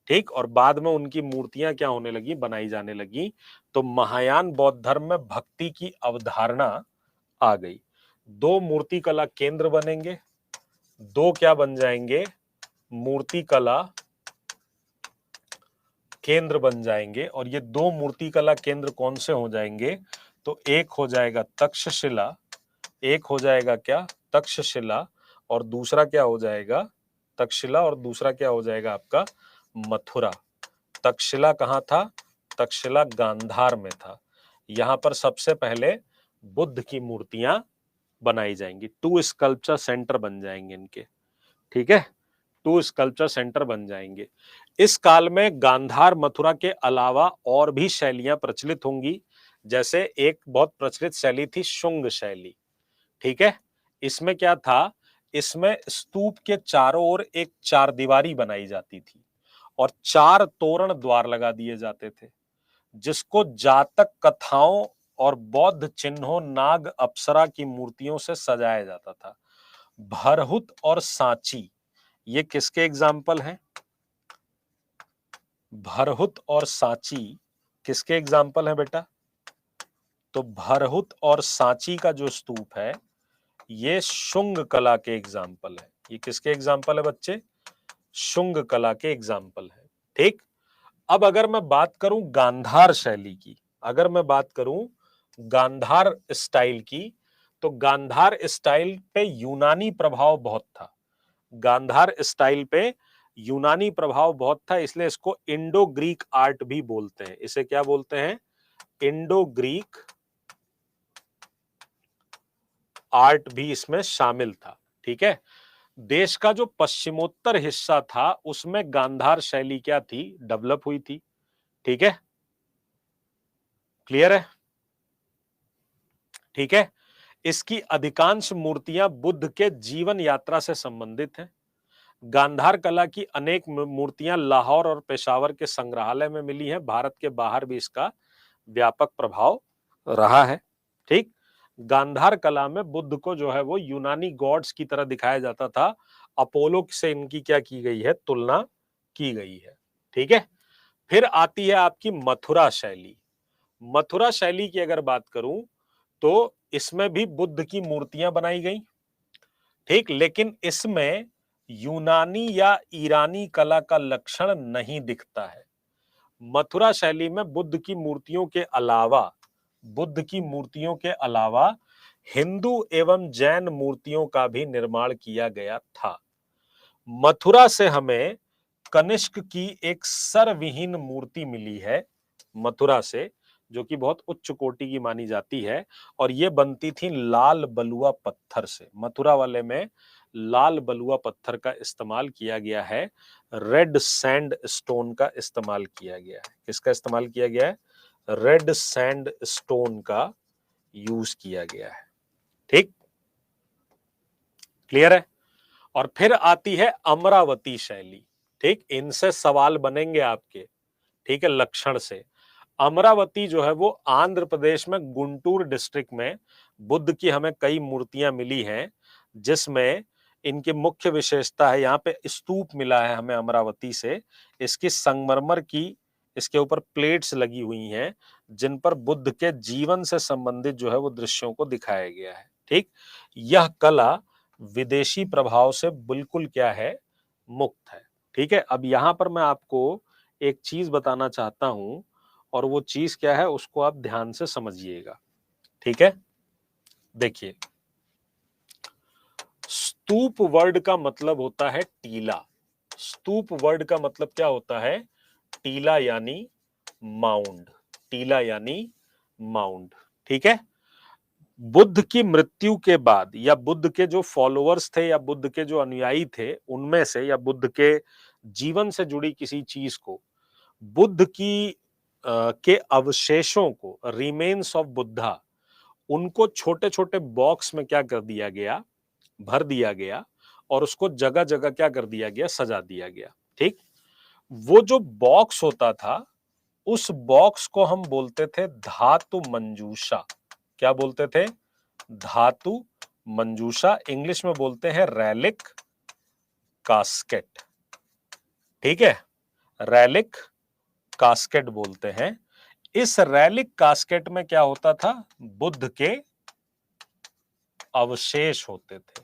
ठीक, और बाद में उनकी मूर्तियां क्या होने लगी, बनाई जाने लगी। तो महायान बौद्ध धर्म में भक्ति की अवधारणा आ गई। दो मूर्ति कला केंद्र बनेंगे, दो क्या बन जाएंगे, मूर्ति कला केंद्र बन जाएंगे। और ये दो मूर्ति कला केंद्र कौन से हो जाएंगे, तो एक हो जाएगा तक्षशिला, एक हो जाएगा क्या, तक्षशिला, और दूसरा क्या हो जाएगा, तक्षशिला, और दूसरा क्या हो जाएगा आपका मथुरा। तक्षशिला कहाँ था, तक्षशिला गांधार में था। यहां पर सबसे पहले बुद्ध की मूर्तियां बनाई जाएंगी, 2 स्कल्पचर सेंटर बन जाएंगे इनके। ठीक है, 2 स्कल्पचर सेंटर बन जाएंगे। इस काल में गांधार, मथुरा के अलावा और भी शैलियां प्रचलित होंगी। जैसे एक बहुत प्रचलित शैली थी शुंग शैली। ठीक है, इसमें क्या था, इसमें स्तूप के चारों ओर एक चार दीवारी बनाई जाती थी और 4 तोरण द्वार लगा दिए जाते थे, जिसको जातक कथाओं और बौद्ध चिन्हों, नाग, अप्सरा की मूर्तियों से सजाया जाता था। भरहुत और सांची, ये किसके एग्जाम्पल हैं, भरहुत और सांची किसके एग्जाम्पल हैं बेटा, तो भरहुत और सांची का जो स्तूप है ये शुंग कला के एग्जाम्पल है। ये किसके एग्जाम्पल है बच्चे, शुंग कला के एग्जाम्पल है। ठीक, अब अगर मैं बात करूं गांधार शैली की, अगर मैं बात करूं गांधार स्टाइल की, तो गांधार स्टाइल पे यूनानी प्रभाव बहुत था। गांधार स्टाइल पे यूनानी प्रभाव बहुत था, इसलिए इसको इंडो ग्रीक आर्ट भी बोलते हैं। इसे क्या बोलते हैं, इंडो ग्रीक आर्ट भी इसमें शामिल था। ठीक है, देश का जो पश्चिमोत्तर हिस्सा था उसमें गांधार शैली क्या थी, डेवलप हुई थी। ठीक है, क्लियर है। ठीक है, इसकी अधिकांश मूर्तियां बुद्ध के जीवन यात्रा से संबंधित हैं। गांधार कला की अनेक मूर्तियां लाहौर और पेशावर के संग्रहालय में मिली हैं। भारत के बाहर भी इसका व्यापक प्रभाव रहा है। ठीक, गांधार कला में बुद्ध को जो है वो यूनानी गॉड्स की तरह दिखाया जाता था। अपोलो से इनकी क्या की गई है, तुलना की गई है। ठीक है, फिर आती है आपकी मथुरा शैली। मथुरा शैली की अगर बात करूं तो इसमें भी बुद्ध की मूर्तियां बनाई गई। ठीक, लेकिन इसमें यूनानी या ईरानी कला का लक्षण नहीं दिखता है। मथुरा शैली में बुद्ध की मूर्तियों के अलावा, बुद्ध की मूर्तियों के अलावा हिंदू एवं जैन मूर्तियों का भी निर्माण किया गया था। मथुरा से हमें कनिष्क की एक सरविहीन मूर्ति मिली है, मथुरा से, जो कि बहुत उच्च कोटि की मानी जाती है, और ये बनती थी लाल बलुआ पत्थर से। मथुरा वाले में लाल बलुआ पत्थर का इस्तेमाल किया गया है, रेड सैंड स्टोन का इस्तेमाल किया गया है। किसका इस्तेमाल किया गया है, रेड सैंड स्टोन का यूज किया गया है। ठीक, क्लियर है। और फिर आती है अमरावती शैली। ठीक, इनसे सवाल बनेंगे आपके, ठीक है, लक्षण से। अमरावती जो है वो आंध्र प्रदेश में गुंटूर डिस्ट्रिक्ट में बुद्ध की हमें कई मूर्तियां मिली हैं, जिसमें इनकी मुख्य विशेषता है, यहाँ पे स्तूप मिला है हमें अमरावती से। इसकी संगमरमर की, इसके ऊपर प्लेट्स लगी हुई हैं जिन पर बुद्ध के जीवन से संबंधित जो है वो दृश्यों को दिखाया गया है। ठीक, यह कला विदेशी प्रभाव से बिल्कुल क्या है, मुक्त है। ठीक है, अब यहां पर मैं आपको एक चीज बताना चाहता हूं, और वो चीज क्या है उसको आप ध्यान से समझिएगा। ठीक है, देखिए, स्तूप वर्ड का मतलब होता है टीला। स्तूप वर्ड का मतलब क्या होता है, टीला यानी माउंड, टीला यानी माउंड। ठीक है, बुद्ध की मृत्यु के बाद या बुद्ध के जो फॉलोअर्स थे या बुद्ध के जो अनुयायी थे उनमें से या बुद्ध के जीवन से जुड़ी किसी चीज को, बुद्ध की के अवशेषों को, रिमेन्स ऑफ बुद्धा, उनको छोटे छोटे बॉक्स में क्या कर दिया गया, भर दिया गया और उसको जगह जगह क्या कर दिया गया, सजा दिया गया। ठीक, वो जो बॉक्स होता था उस बॉक्स को हम बोलते थे धातु मंजूषा। क्या बोलते थे? धातु मंजूषा। इंग्लिश में बोलते हैं रैलिक कास्केट। ठीक है, रैलिक कास्केट बोलते हैं। इस रैलिक कास्केट में क्या होता था? बुद्ध के अवशेष होते थे,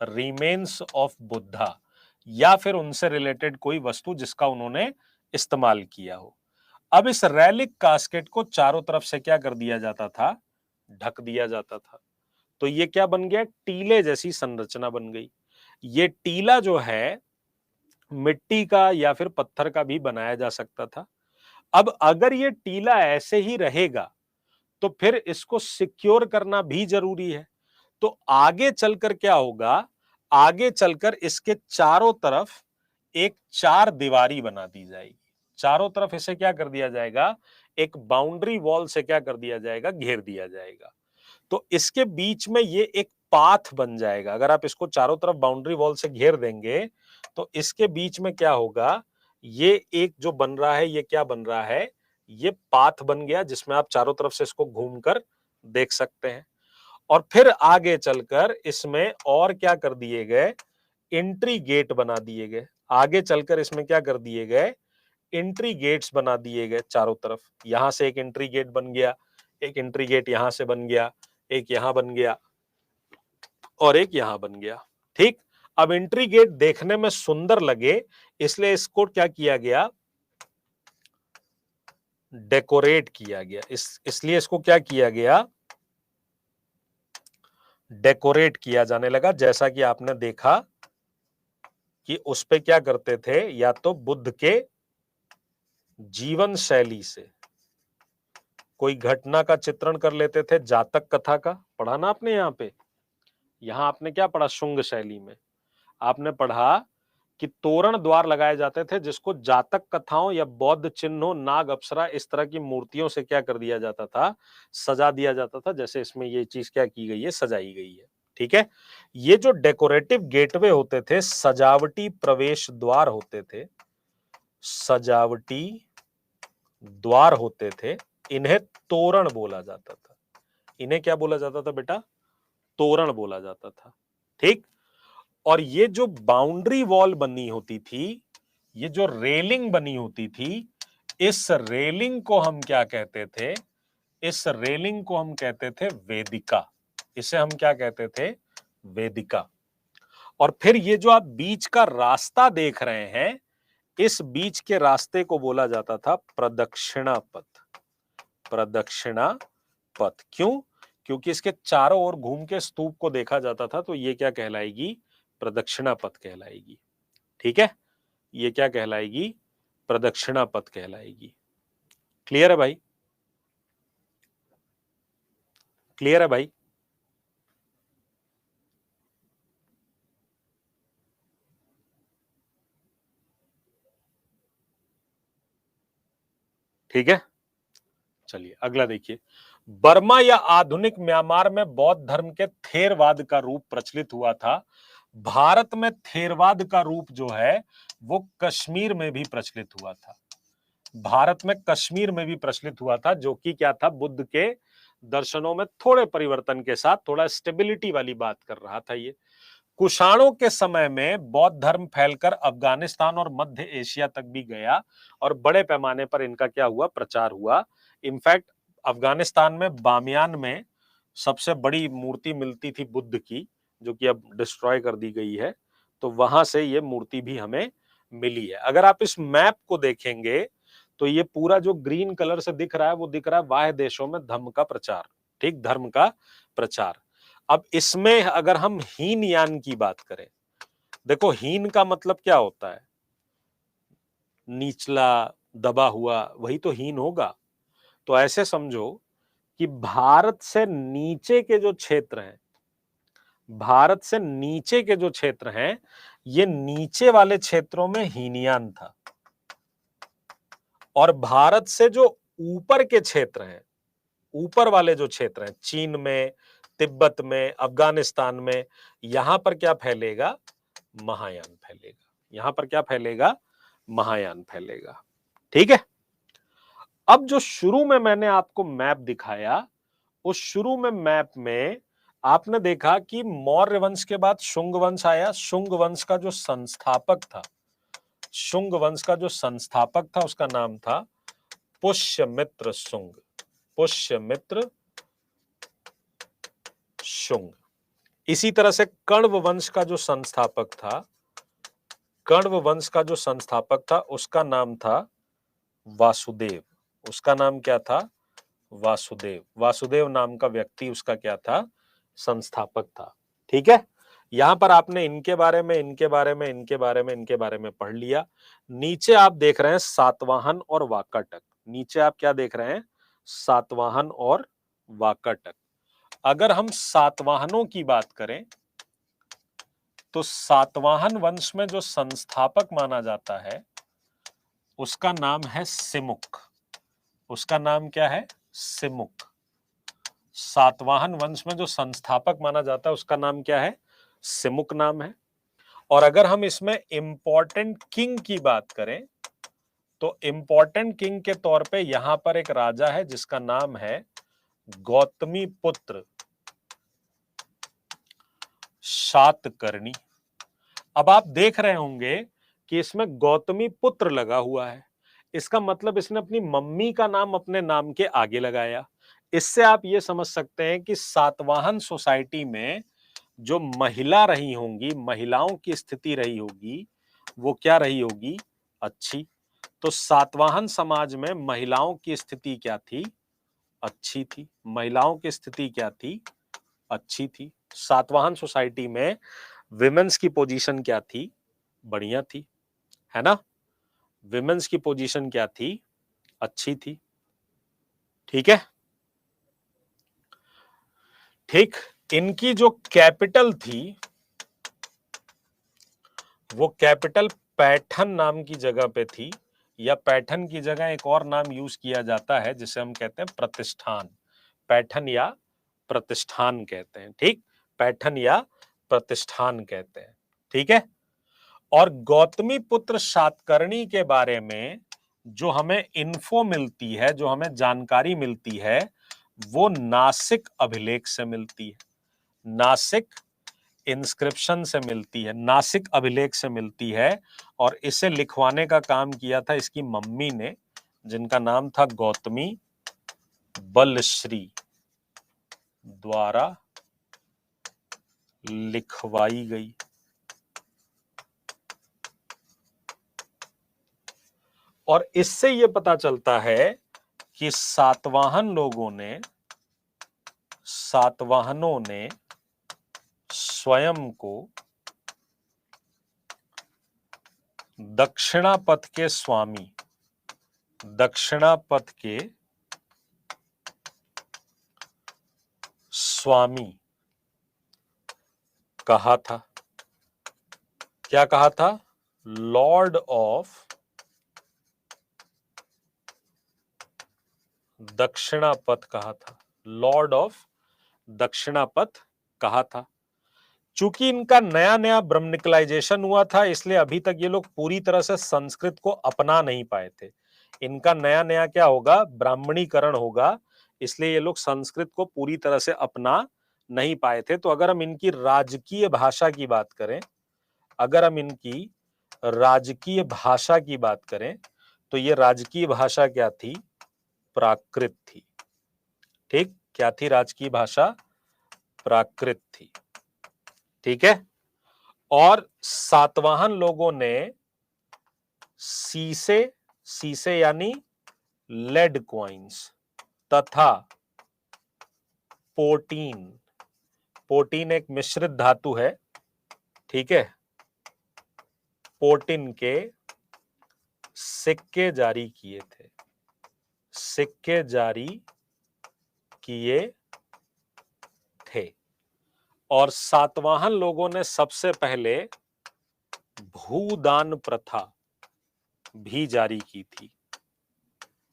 रिमेन्स ऑफ बुद्धा, या फिर उनसे रिलेटेड कोई वस्तु जिसका उन्होंने इस्तेमाल किया हो। अब इस रैलिक कास्केट को चारों तरफ से क्या कर दिया जाता था? ढक दिया जाता था। तो ये क्या बन गया? टीले जैसी संरचना बन गई। ये टीला जो है मिट्टी का या फिर पत्थर का भी बनाया जा सकता था। अब अगर ये टीला ऐसे ही रहेगा तो फिर इसको सिक्योर करना भी जरूरी है। तो आगे चलकर क्या होगा? आगे चलकर इसके चारों तरफ एक चार दीवारी बना दी जाएगी। चारों तरफ इसे क्या कर दिया जाएगा? एक बाउंड्री वॉल से क्या कर दिया जाएगा? घेर दिया जाएगा। तो इसके बीच में ये एक पाथ बन जाएगा। अगर आप इसको चारों तरफ बाउंड्री वॉल से घेर देंगे तो इसके बीच में क्या होगा? ये एक जो बन रहा है, ये क्या बन रहा है? ये पाथ बन गया जिसमें आप चारों तरफ से इसको घूमकर देख सकते हैं। और फिर आगे चलकर इसमें और क्या कर दिए गए? एंट्री गेट बना दिए गए। आगे चलकर इसमें क्या कर दिए गए? एंट्री गेट्स बना दिए गए चारों तरफ। यहां से एक एंट्री गेट बन गया, एक एंट्री गेट यहां से बन गया, एक यहां बन गया और एक यहां बन गया। ठीक, अब एंट्री गेट देखने में सुंदर लगे इसलिए इसको क्या किया गया? डेकोरेट किया गया। इसलिए इसको क्या किया गया? डेकोरेट किया जाने लगा। जैसा कि आपने देखा कि उस पे क्या करते थे? या तो बुद्ध के जीवन शैली से कोई घटना का चित्रण कर लेते थे, जातक कथा का पढ़ा ना आपने। यहां आपने क्या पढ़ा? शुंग शैली में आपने पढ़ा कि तोरण द्वार लगाए जाते थे जिसको जातक कथाओं या बौद्ध चिन्हों, नाग, अप्सरा, इस तरह की मूर्तियों से क्या कर दिया जाता था? सजा दिया जाता था। जैसे इसमें ये चीज क्या की गई है? सजाई गई है। ठीक है, ये जो डेकोरेटिव गेटवे होते थे, सजावटी प्रवेश द्वार होते थे, सजावटी द्वार होते थे, इन्हें तोरण बोला जाता था। इन्हें क्या बोला जाता था बेटा? तोरण बोला जाता था। ठीक, और ये जो बाउंड्री वॉल बनी होती थी, ये जो रेलिंग बनी होती थी, इस रेलिंग को हम क्या कहते थे? इस रेलिंग को हम कहते थे वेदिका। इसे हम क्या कहते थे? वेदिका। और फिर ये जो आप बीच का रास्ता देख रहे हैं, इस बीच के रास्ते को बोला जाता था प्रदक्षिणा पथ। प्रदक्षिणा पथ क्यों? क्योंकि इसके चारों ओर घूम के स्तूप को देखा जाता था। तो ये क्या कहलाएगी? प्रदक्षिणा पथ कहलाएगी। ठीक है, ये क्या कहलाएगी? प्रदक्षिणा पथ कहलाएगी। क्लियर है भाई? क्लियर है भाई? ठीक है, चलिए अगला देखिए। बर्मा या आधुनिक म्यांमार में बौद्ध धर्म के थेरवाद का रूप प्रचलित हुआ था। भारत में थेरवाद का रूप जो है वो कश्मीर में भी प्रचलित हुआ था। भारत में कश्मीर में भी प्रचलित हुआ था, जो कि क्या था? बुद्ध के दर्शनों में थोड़े परिवर्तन के साथ थोड़ा स्टेबिलिटी वाली बात कर रहा था। ये कुषाणों के समय में बौद्ध धर्म फैलकर अफगानिस्तान और मध्य एशिया तक भी गया और बड़े पैमाने पर इनका क्या हुआ? प्रचार हुआ। इनफैक्ट अफगानिस्तान में बामियान में सबसे बड़ी मूर्ति मिलती थी बुद्ध की, जो कि अब डिस्ट्रॉय कर दी गई है। तो वहां से ये मूर्ति भी हमें मिली है। अगर आप इस मैप को देखेंगे तो ये पूरा जो ग्रीन कलर से दिख रहा है वो दिख रहा है बाह्य देशों में धर्म का प्रचार। ठीक, धर्म का प्रचार। अब इसमें अगर हम हीन यान की बात करें, देखो हीन का मतलब क्या होता है? निचला, दबा हुआ, वही तो हीन होगा। तो ऐसे समझो कि भारत से नीचे के जो क्षेत्र हैं, भारत से नीचे के जो क्षेत्र हैं, ये नीचे वाले क्षेत्रों में हीनयान था, और भारत से जो ऊपर के क्षेत्र हैं, ऊपर वाले जो क्षेत्र हैं, चीन में, तिब्बत में, अफगानिस्तान में, यहां पर क्या फैलेगा? महायान फैलेगा। यहां पर क्या फैलेगा? महायान फैलेगा। ठीक है। अब जो शुरू में मैंने आपको मैप दिखाया, उस शुरू में मैप में आपने देखा कि मौर्य वंश के बाद शुंग वंश आया। शुंग वंश का जो संस्थापक था, शुंग वंश का जो संस्थापक था, उसका नाम था पुष्यमित्र शुंग। पुष्यमित्र शुंग। इसी तरह से कण्व वंश का जो संस्थापक था, कण्व वंश का जो संस्थापक था, उसका नाम था वासुदेव। उसका नाम क्या था? वासुदेव। वासुदेव नाम का व्यक्ति उसका क्या था? संस्थापक था। ठीक है। यहां पर आपने इनके बारे में, इनके बारे में, इनके बारे में, इनके बारे में पढ़ लिया। नीचे आप देख रहे हैं सातवाहन और वाकाटक। नीचे आप क्या देख रहे हैं? सातवाहन और वाकाटक। अगर हम सातवाहनों की बात करें तो सातवाहन वंश में जो संस्थापक माना जाता है उसका नाम है सिमुक। उसका नाम क्या है? सिमुक। सातवाहन वंश में जो संस्थापक माना जाता है उसका नाम क्या है? सिमुक नाम है। और अगर हम इसमें इंपॉर्टेंट किंग की बात करें तो इंपॉर्टेंट किंग के तौर पे यहां पर एक राजा है जिसका नाम है गौतमी पुत्र शातकर्णी। अब आप देख रहे होंगे कि इसमें गौतमी पुत्र लगा हुआ है। इसका मतलब इसने अपनी मम्मी का नाम अपने नाम के आगे लगाया। इससे आप ये समझ सकते हैं कि सातवाहन सोसाइटी में जो महिला रही होंगी, महिलाओं की स्थिति रही होगी, वो क्या रही होगी? अच्छी। तो सातवाहन समाज में महिलाओं की स्थिति क्या थी? अच्छी थी। महिलाओं की स्थिति क्या थी? अच्छी थी। सातवाहन सोसाइटी में विमेन्स की पोजीशन क्या थी? बढ़िया थी, है ना? विमेन्स की पोजीशन क्या थी? अच्छी थी। ठीक है। ठीक। इनकी जो कैपिटल थी वो कैपिटल पैठन नाम की जगह पे थी, या पैठन की जगह एक और नाम यूज किया जाता है जिसे हम कहते हैं प्रतिष्ठान। पैठन या प्रतिष्ठान कहते हैं। ठीक। पैठन या प्रतिष्ठान कहते हैं। ठीक है। और गौतमी पुत्र सातकर्णी के बारे में जो हमें इन्फो मिलती है, जो हमें जानकारी मिलती है, वो नासिक अभिलेख से मिलती है। नासिक इंस्क्रिप्शन से मिलती है, नासिक अभिलेख से मिलती है। और इसे लिखवाने का काम किया था इसकी मम्मी ने, जिनका नाम था गौतमी बलश्री, द्वारा लिखवाई गई। और इससे यह पता चलता है कि सातवाहनों ने स्वयं को दक्षिणापथ के स्वामी, दक्षिणापथ के स्वामी कहा था। क्या कहा था? लॉर्ड ऑफ दक्षिणापथ कहा था। लॉर्ड ऑफ दक्षिणापथ कहा था। चूंकि इनका नया नया ब्रह्मनिकलाइजेशन हुआ था, इसलिए अभी तक ये लोग पूरी तरह से संस्कृत को अपना नहीं पाए थे। इनका नया नया क्या होगा? ब्राह्मणीकरण होगा, इसलिए ये लोग संस्कृत को पूरी तरह से अपना नहीं पाए थे। तो अगर हम इनकी राजकीय भाषा की बात करें, अगर हम इनकी राजकीय भाषा की बात करें तो ये राजकीय भाषा क्या थी? प्राकृत थी। ठीक। क्या थी राजकीय भाषा? प्राकृत थी। ठीक है। और सातवाहन लोगों ने सीसे, सीसे यानी लेड कॉइन्स, तथा पोटीन, पोटीन एक मिश्रित धातु है, ठीक है, पोटीन के सिक्के जारी किए थे। सिक्के जारी किए थे। और सातवाहन लोगों ने सबसे पहले भूदान प्रथा भी जारी की थी।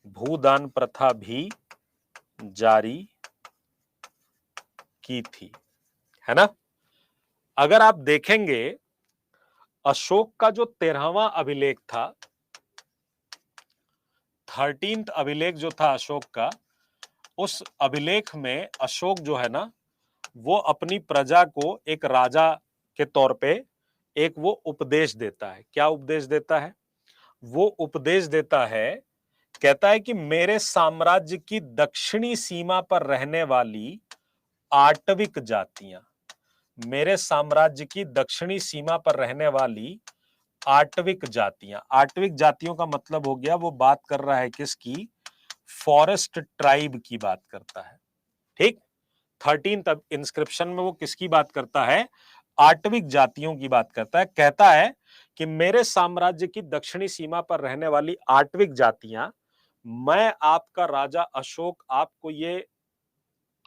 भूदान प्रथा भी जारी की थी, है ना। अगर आप देखेंगे अशोक का जो 13वां अभिलेख था, 13th अभिलेख जो था अशोक का, उस अभिलेख में अशोक जो है ना, वो अपनी प्रजा को एक राजा के तौर पे एक वो उपदेश देता है। क्या उपदेश देता है? वो उपदेश देता है, कहता है कि मेरे साम्राज्य की दक्षिणी सीमा पर रहने वाली आटविक जातियां, मेरे साम्राज्य की दक्षिणी सीमा पर रहने वाली आटविक जातियां, आटविक जातियों का मतलब हो गया, वो बात कर रहा है किसकी? फॉरेस्ट ट्राइब की बात करता है, ठीक। 13th इंस्क्रिप्शन में वो किसकी बात करता है? आटविक जातियों की बात करता है। कहता है कि मेरे साम्राज्य की दक्षिणी सीमा पर रहने वाली आटविक जातियां, मैं आपका राजा अशोक आपको ये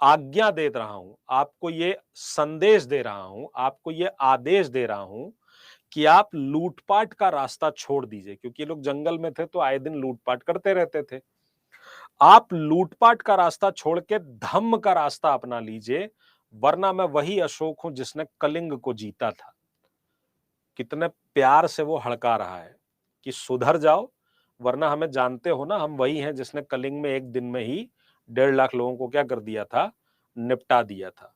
आज्ञा दे रहा हूं, आपको ये संदेश दे रहा हूं, आपको ये आदेश दे रहा हूं कि आप लूटपाट का रास्ता छोड़ दीजिए, क्योंकि ये लोग जंगल में थे तो आए दिन लूटपाट करते रहते थे। आप लूटपाट का रास्ता छोड़ के धम्म का रास्ता अपना लीजिए, वरना मैं वही अशोक हूं जिसने कलिंग को जीता था। कितने प्यार से वो हड़का रहा है कि सुधर जाओ, वरना हमें जानते हो ना, हम वही हैं जिसने कलिंग में एक दिन में ही 1.5 लाख लोगों को क्या कर दिया था? निपटा दिया था।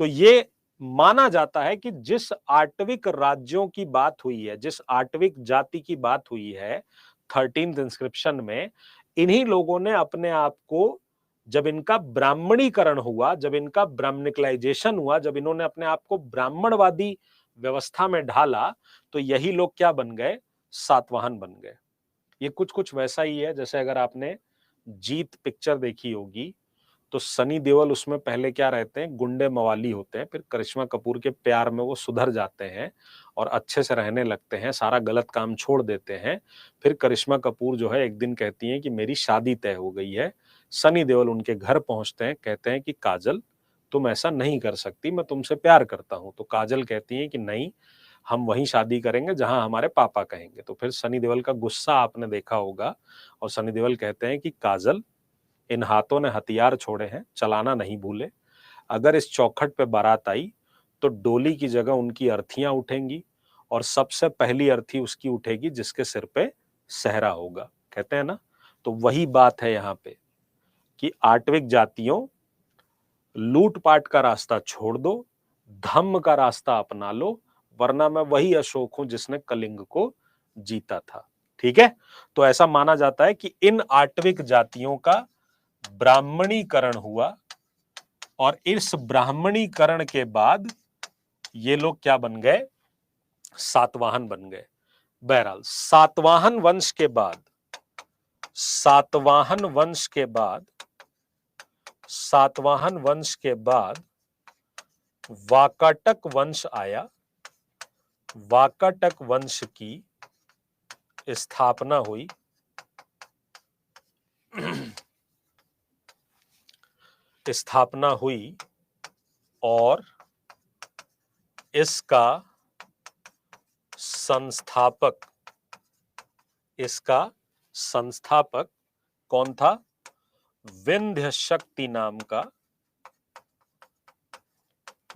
तो ये माना जाता है कि जिस आटविक राज्यों की बात हुई है, जिस आटविक जाति की बात हुई है 13th इंस्क्रिप्शन में, इन्हीं लोगों ने अपने आप को, जब इनका ब्राह्मणीकरण हुआ, जब इनका ब्राह्मणिकलाइजेशन हुआ, जब इन्होंने अपने आप को ब्राह्मणवादी व्यवस्था में ढाला, तो यही लोग क्या बन गए? सातवाहन बन गए। ये कुछ कुछ वैसा ही है जैसे अगर आपने जीत पिक्चर देखी होगी, तो सनी देओल उसमें पहले क्या रहते हैं? गुंडे मवाली होते हैं, फिर करिश्मा कपूर के प्यार में वो सुधर जाते हैं और अच्छे से रहने लगते हैं, सारा गलत काम छोड़ देते हैं। फिर करिश्मा कपूर जो है एक दिन कहती हैं कि मेरी शादी तय हो गई है। सनी देओल उनके घर पहुंचते हैं, कहते हैं कि काजल तुम ऐसा नहीं कर सकती, मैं तुमसे प्यार करता हूं। तो काजल कहती है कि नहीं, हम वहीं शादी करेंगे जहां हमारे पापा कहेंगे। तो फिर सनी देओल का गुस्सा आपने देखा होगा, और सनी देओल कहते हैं कि काजल, इन हाथों ने हथियार छोड़े हैं, चलाना नहीं भूले। अगर इस चौखट पे बारात आई तो डोली की जगह उनकी अर्थियां उठेंगी, और सबसे पहली अर्थी उसकी उठेगी जिसके सिर पे सहरा होगा। कहते हैं ना, तो वही बात है यहां पे कि आटविक जातियों, लूटपाट का रास्ता छोड़ दो, धम्म का रास्ता अपना लो, वरना मैं वही अशोक हूं जिसने कलिंग को जीता था। ठीक है, तो ऐसा माना जाता है कि इन आटविक जातियों का ब्राह्मणीकरण हुआ, और इस ब्राह्मणीकरण के बाद ये लोग क्या बन गए? सातवाहन बन गए। बहरहाल सातवाहन वंश के बाद, सातवाहन वंश के बाद, सातवाहन वंश के बाद वाकाटक वंश आया। वाकाटक वंश की स्थापना हुई। स्थापना हुई और इसका संस्थापक, इसका संस्थापक कौन था? विंध्य शक्ति नाम का,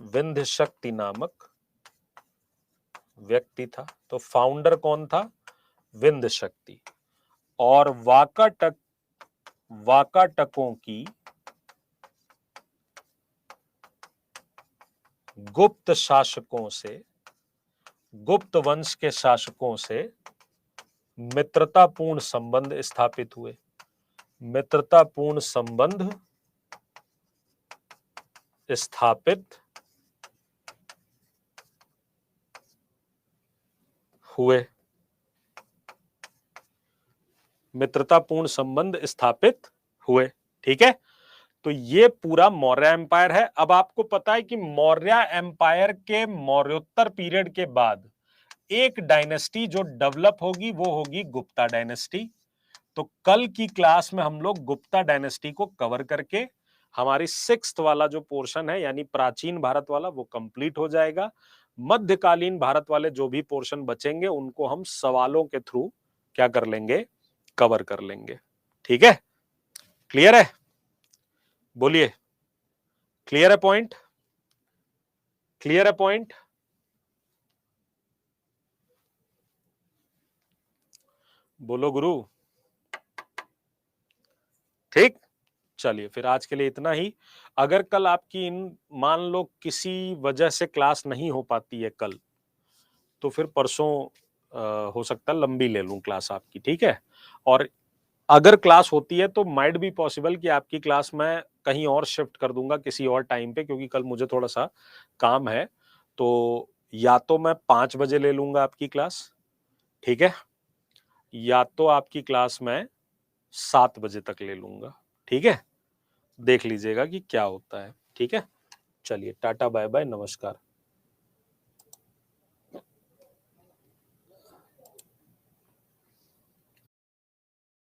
विंध्य शक्ति नामक व्यक्ति था। तो फाउंडर कौन था? विंध्य शक्ति। और वाकाटक, वाकाटकों की गुप्त शासकों से, गुप्त वंश के शासकों से मित्रतापूर्ण संबंध स्थापित हुए। मित्रतापूर्ण संबंध स्थापित हुए। मित्रतापूर्ण संबंध स्थापित हुए। ठीक है, तो ये पूरा मौर्य एम्पायर है। अब आपको पता है कि मौर्य एम्पायर के मौर्योत्तर पीरियड के बाद एक डायनेस्टी जो डेवलप होगी वो होगी गुप्ता डायनेस्टी। तो कल की क्लास में हम लोग गुप्ता डायनेस्टी को कवर करके हमारी 6th वाला जो पोर्शन है यानी प्राचीन भारत वाला वो कंप्लीट हो जाएगा। मध्यकालीन भारत वाले जो भी पोर्शन बचेंगे उनको हम सवालों के थ्रू क्या कर लेंगे, कवर कर लेंगे। ठीक है, क्लियर है? बोलिए, क्लियर है पॉइंट? क्लियर है पॉइंट? बोलो गुरु। ठीक, चलिए फिर आज के लिए इतना ही। अगर कल आपकी मान लो किसी वजह से क्लास नहीं हो पाती है कल, तो फिर परसों हो सकता है लंबी ले लूं क्लास आपकी, ठीक है? और अगर क्लास होती है तो माइट बी पॉसिबल कि आपकी क्लास मैं कहीं और शिफ्ट कर दूंगा किसी और टाइम पे, क्योंकि कल मुझे थोड़ा सा काम है। तो या तो मैं 5 बजे ले लूंगा आपकी क्लास, ठीक है, या तो आपकी क्लास मैं 7 बजे तक ले लूंगा, ठीक है? देख लीजिएगा कि क्या होता है, ठीक है? चलिए, टाटा बाय बाय, नमस्कार।